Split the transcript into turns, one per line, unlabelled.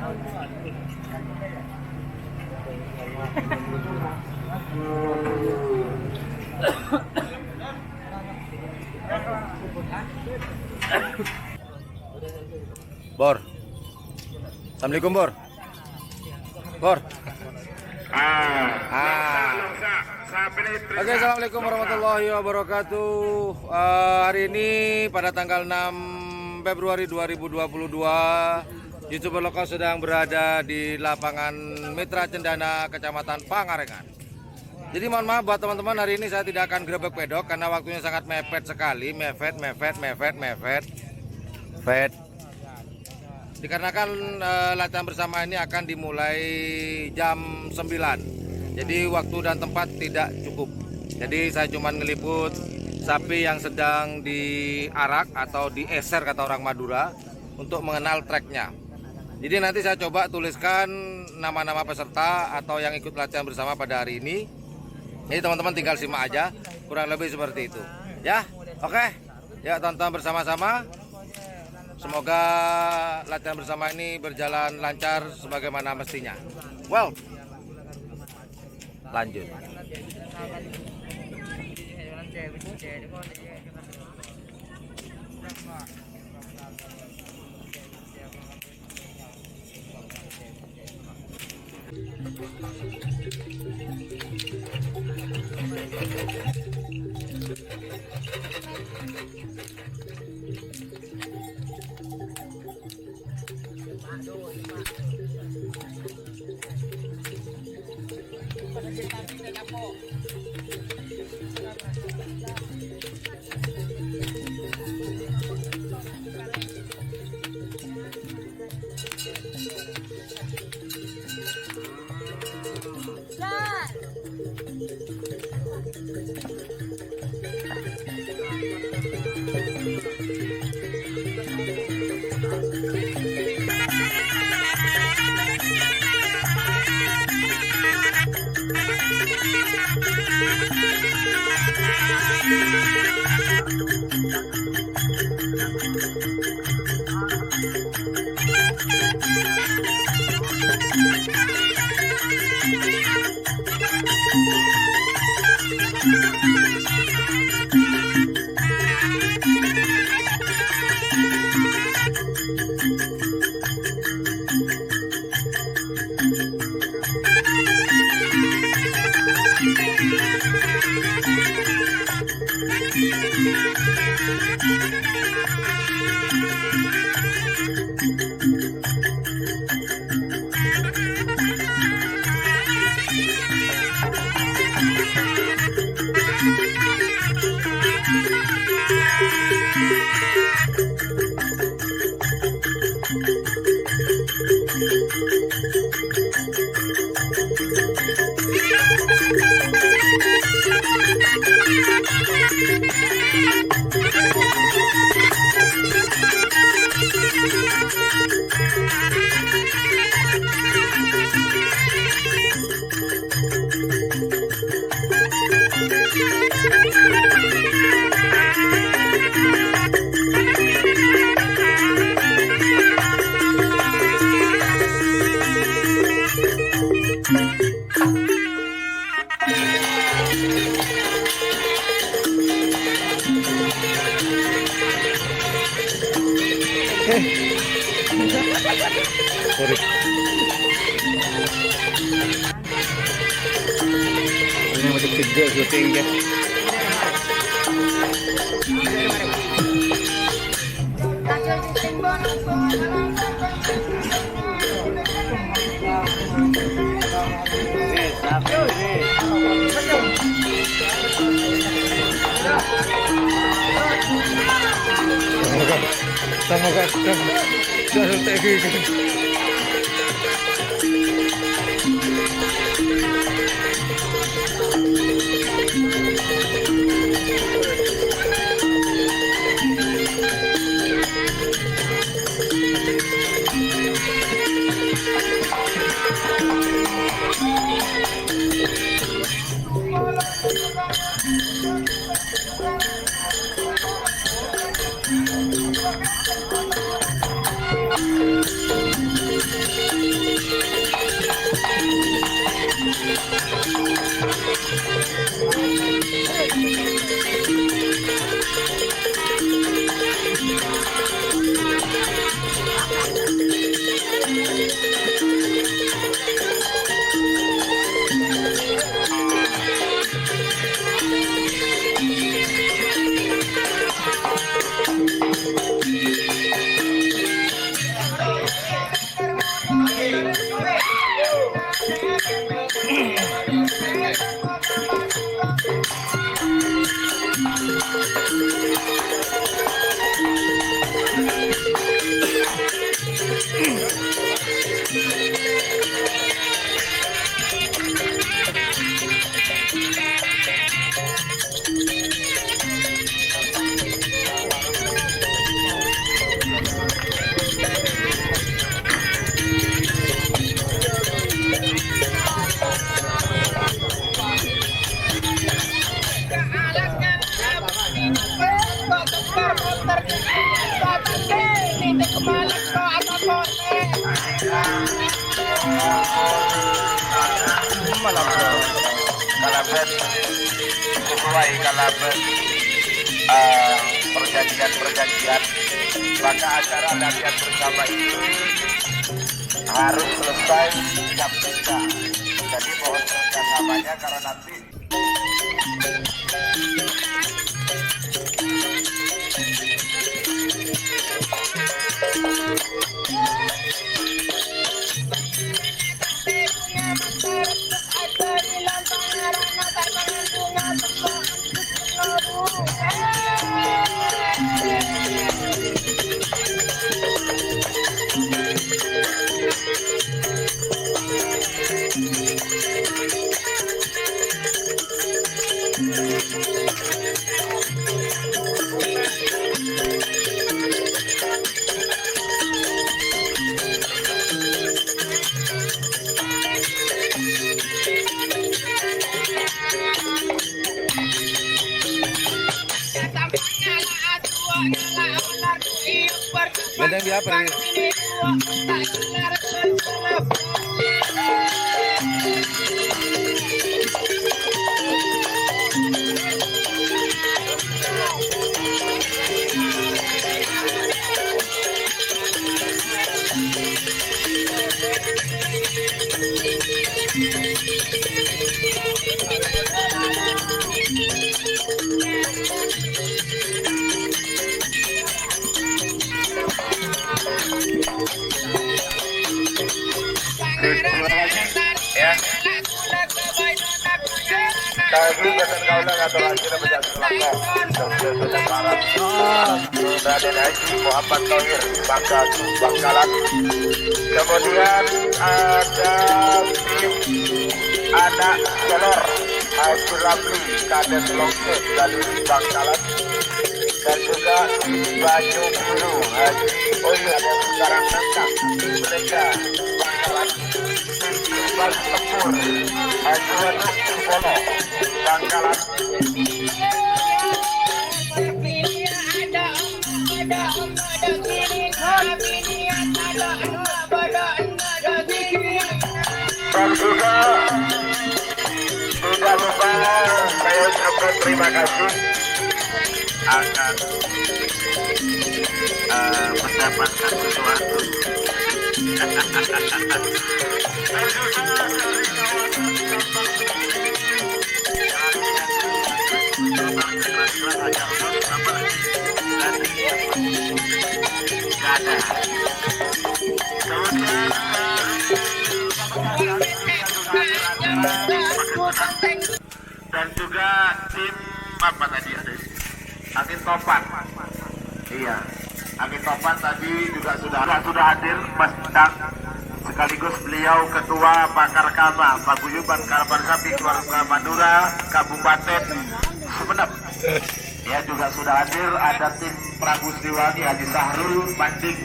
Bor. Assalamualaikum, Bor. Bor. Oke, assalamualaikum warahmatullahi wabarakatuh. Hari ini pada tanggal 6 Februari 2022, YouTuber lokal sedang berada di lapangan Mitra Cendana, Kecamatan Pangalengan. Jadi mohon maaf buat teman-teman, hari ini saya tidak akan grebek pedok karena waktunya sangat mepet sekali, mepet. Dikarenakan latihan bersama ini akan dimulai jam 9. Jadi waktu dan tempat tidak cukup. Jadi saya cuma ngeliput sapi yang sedang diarak atau dieser kata orang Madura untuk mengenal treknya. Jadi nanti saya coba tuliskan nama-nama peserta atau yang ikut latihan bersama pada hari ini. Jadi teman-teman tinggal simak aja, kurang lebih seperti itu. Ya, oke. Ya, tonton bersama-sama. Semoga latihan bersama ini berjalan lancar sebagaimana mestinya. Well, lanjut. Sorry. Ini masih kecil syutingnya. Semoga
Kalaben sesuai kalaben perjanjian, maka acara latihan bersama itu harus selesai jam 3. Jadi mohon kerjasamanya karena nanti
Gendeng dia apa nih?
ya. Tadi pesan kaulah atau hasil menjadi selangkah Raden Haji Muhammad Thohir Bangkalan. Kemudian ada tim anak Celor Haji Ramli Kades Longset dari Bangkalan, dan juga Baju Biru Haji Oya dan sekarang Nangka mereka Bangkalan. Bang Tempur Haji Waduk Polo Bangkalan. Dan juga tidak lupa saya ucapkan terima kasih akan mendapatkan sesuatu. Dan juga tim apa tadi ada angin topan. Iya, angin topan tadi juga sudah hadir Mas Dang, sekaligus beliau ketua Pakar Kama Paguyuban Karapan Sapi Keluarga Madura Kabupaten Sumeneb. Ya juga sudah hadir, ada tim Prabu Sriwangi Haji Sahrul Banding.